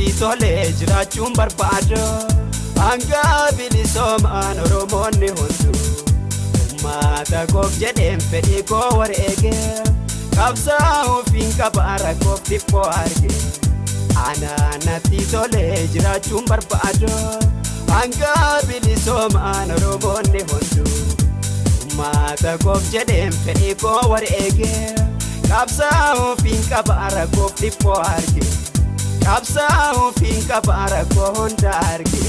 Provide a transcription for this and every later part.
natti tole jiraachuun barbaada hanga bilisoomaan Oromoonni hundu uummata koof jedheen fedhii koo wareege qabsaa'uufiin qaba rakkoof dhiphoo arge ana natti tole jiraachuun barbaada hanga bilisoomaan Oromoonni hundu uummata koof jedheen fedhii koo wareege qabsaa'uufiin qaba rakkoof dhiphoo arge qabsaa'uufiin qaba rakkoo hunda arge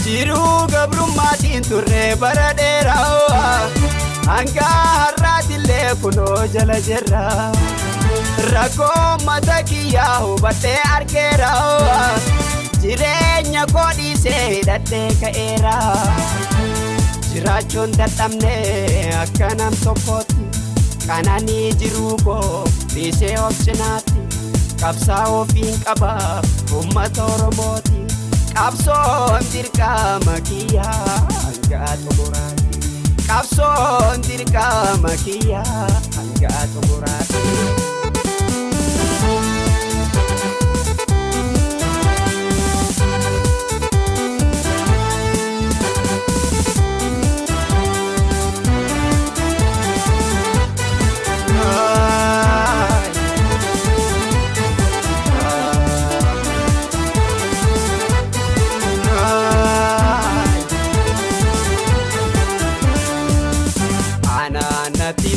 jiruu gabrummaatiin turre bara dheeraa hanga har'aatillee kunoo jala jirra rakkoo mata kiyyaa hubadhee argeera jireenya koo dhiisee hidhadhee ka'eera jiraachuun dadhabne akka nam tokkootti qananii jiruu koo dhiisee of cinaatti qabsaa'uufiin qaba uummata Oromooti qabsoon dirqama kiyyaa hanga xumuraatti qabsoon dirqama kiyyaa hanga xumuraatti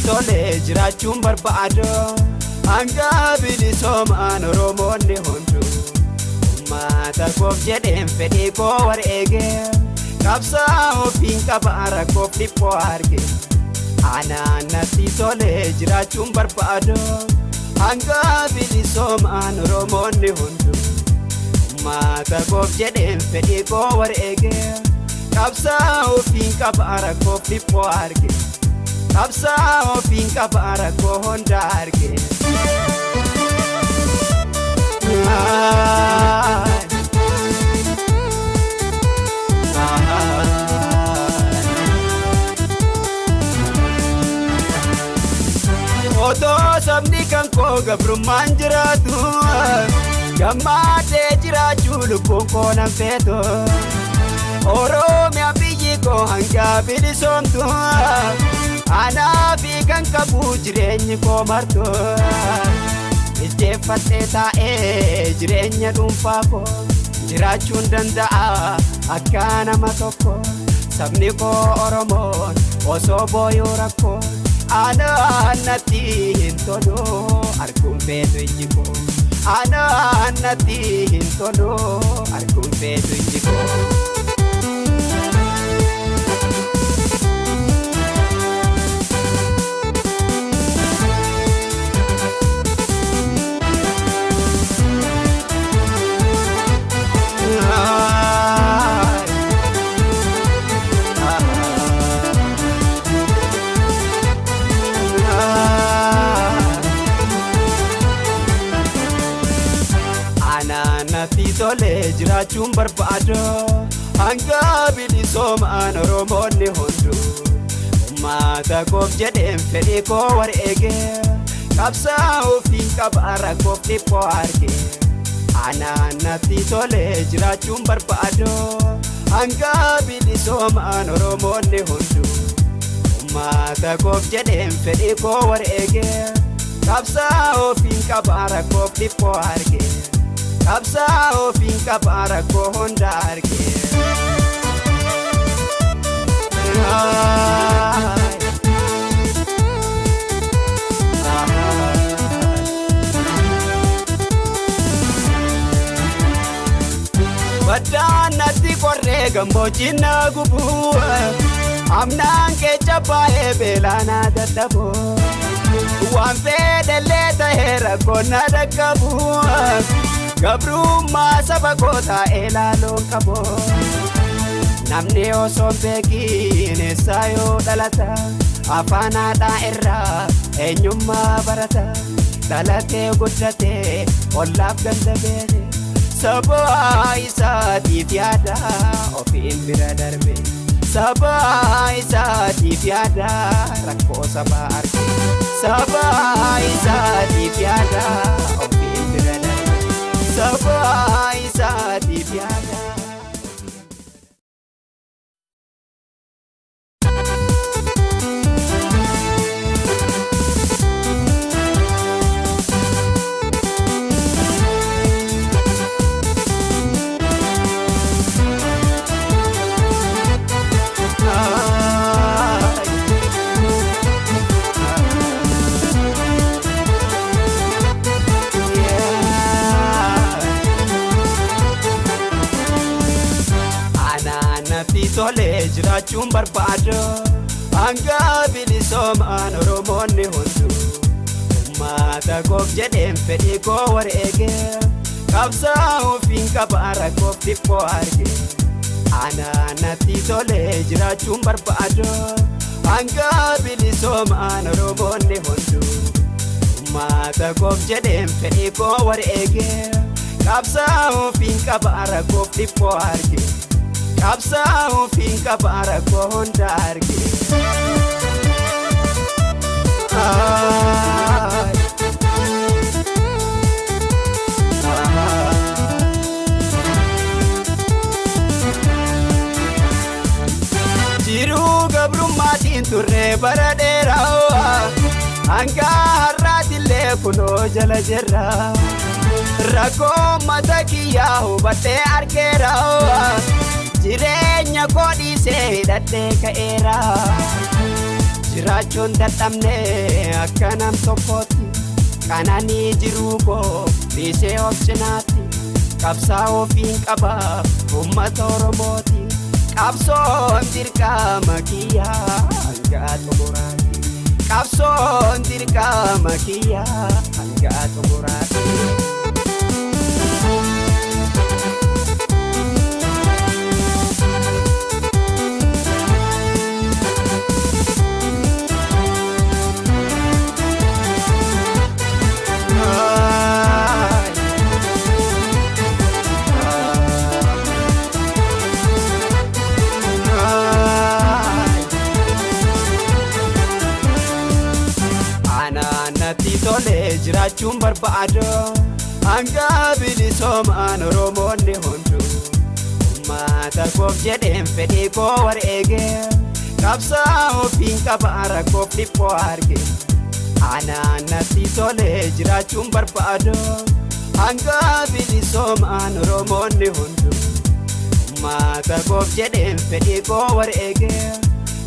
tole jiraachuun barbaada hanga bilisoomaan Oromoonni hundu uummata koof jedheen fedhii koo wareege qabsaa'uufiin qaba rakkoof dhiphoo arge ana natti tole jiraachuun barbaada hanga bilisoomaan Oromoonni hundu uummata koof jedheen fedhii koo wareege qabsaa'uufiin qaba rakkoof dhiphoo arge qabsaa'uufiin qaba rakkoo hunda arge otoo sabni kan koo gabrummaan jiraatu gammadee jiraachuu lubbuun koo nan feeto Oromiyaa biyyi koo hanga bilisoomtu anaafi kan qabu jireenyi koo marto isteeffatee taa'ee jireenya dhuunfaa koo jiraachuun danda'a akka nama tokko sabni koo Oromoon osoo booyuu rakkoo ana natti hin tolu arguun feetu ijji koo ana natti hin tolu arguun feetu ijji koo natti tole jiraachuun barbaada hanga bilisoomaan Oromoonni hundu uummata koof jedheen fedhii koo wareege qabsaa'uufiin qaba rakkoof dhiphoo arge ana natti tole jiraachuun barbaada hanga bilisoomaan Oromoonni hundu uummata koof jedheen fedhii koo wareege qabsaa'uufiin qaba rakkoof dhiphoo arge qabsaa'uufiin qaba rakkoo hunda arge baddaan natti qorree gammoojjiin na gubu amnaan keessa baay'ee beelaanaa dadhabu waan fedhallee ta'ee rakkoon na dhaqqabu gabrummaa saba koo taa'ee laaloon qabu namni osoo beekiin eessaa yoo dhalata afaan haadhaa irraa eenyummaa barata dhalatee guddatee ollaaf ganda beene saba isaatiif yaada ofiin bira darbe saba isaatiif yaada rakkoo saba arge saba isaatiif yaada ofiin bira darbe saba isaatiif yaada. Tole jiraachuun barbaada hanga bilisoomaan Oromoonni hundu uummata koof jedheen fedhii koo wareege qabsaa'uuf hin qaba rakkoof dhiphoo arge anaanatti tole jiraachuun barbaada hanga bilisoomaan Oromoonni hundu uummata koof jedheen fedhii koo wareege qabsaa'uuf hin qaba rakkoof dhiphoo arge qabsaa'uuf hin qaba rakkoo hunda arge. Jiruu gabrummaatiin turre bara dheeraa hanga har'aatillee kunoo jala jirra rakkoo mata kiyyaa hubadhee argeera. Jireenya koo dhiisee hidhadhee ka'eera jiraachuun dadhabne akka nam tokkootti qananii jiruu koo dhiisee of cinaatti qabsaa'uuf hin qaba uummata Oromooti qabsoon dirqama kiyyaa hanga xumuraatti qabsoon dirqama kiyyaa hanga xumuraatti. Tole jiraachuun barbaada hanga bilisoomaan Oromoonni hundu uummata koof jedheen fedhii koo wareege qabsaa'uuf hin qaba rakkoof dhiphoo arge anaanatti tole jiraachuun barbaada hanga bilisoomaan Oromoonni hundu uummata koof jedheen fedhii koo wareege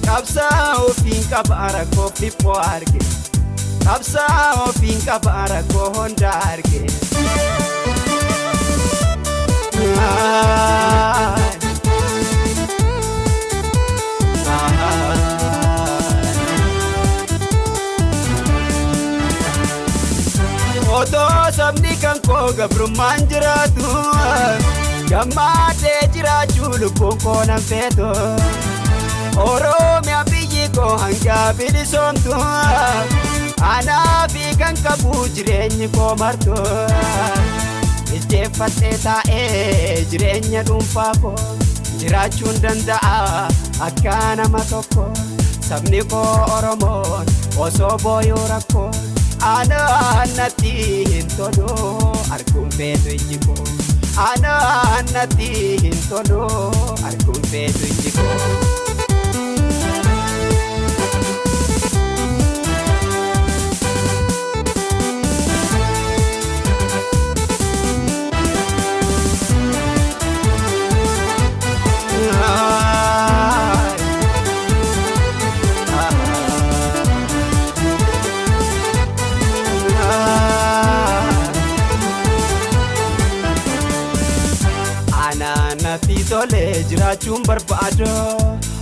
qabsaa'uuf hin qaba rakkoof dhiphoo arge qabsaa'uuf hin qaba rakkoo hunda arge. Otoo sabni kan koo gabrummaan jiraatu gammadee jiraachuu lubbuun koo nan feetu Oromiyaa biyyi koo hanga bilisoomtu anaafi kan qabu jireenyi koo martu isteeffatee taa'ee jireenya dhuunfaa koo jiraachuun danda'a akka nama tokko sabni koo Oromoon osoo booyuu rakkoo anaannatti hin tolu arguun feetu ijji koo anaannatti hin tolu arguun feetu ijji koo. Tole jiraachuun barbaada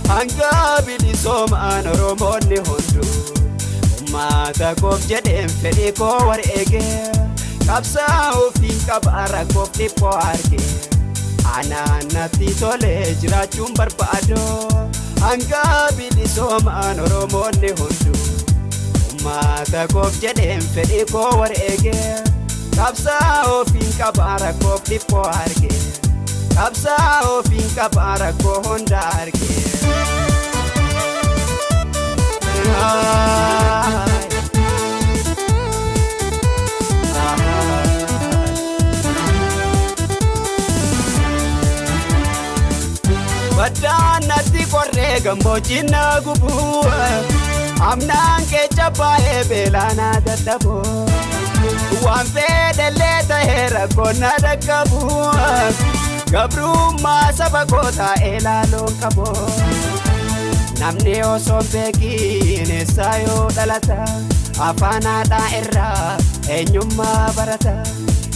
hanga bilisoomaan Oromoonni hundu uummata koof jedheen fedhii koo wareege qabsaa'uuf hin qaba rakkoof dhiphoo arge anaanatti tole jiraachuun barbaada hanga bilisoomaan Oromoonni hundu uummata koof jedheen fedhii koo wareege Qabsaa'oo fiinqa baara koof dhiphoo arge Qabsaa'oo fiinqa baara koo hunda arge Baddaan natti qorree gammoojjiin na gubuu Amnaan keessa baay'ee beelaanaa dadhaboo Waan fedhallee ta'ee rakkoon na dhaqqabuu Gabrummaa saba koo taa'ee laaloon qaboo Namni osoon beekiin eessaa yoo dhalata Afaan haadhaa irraa eenyummaa barata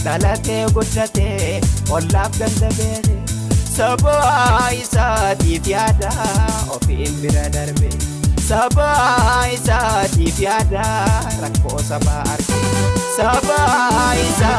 Dhalatee guddatee ollaaf ganda beeke Saba isaatiif yaada ofiin bira darbe Saba isaatiif yaada rakkoo saba arge Saba isaatiif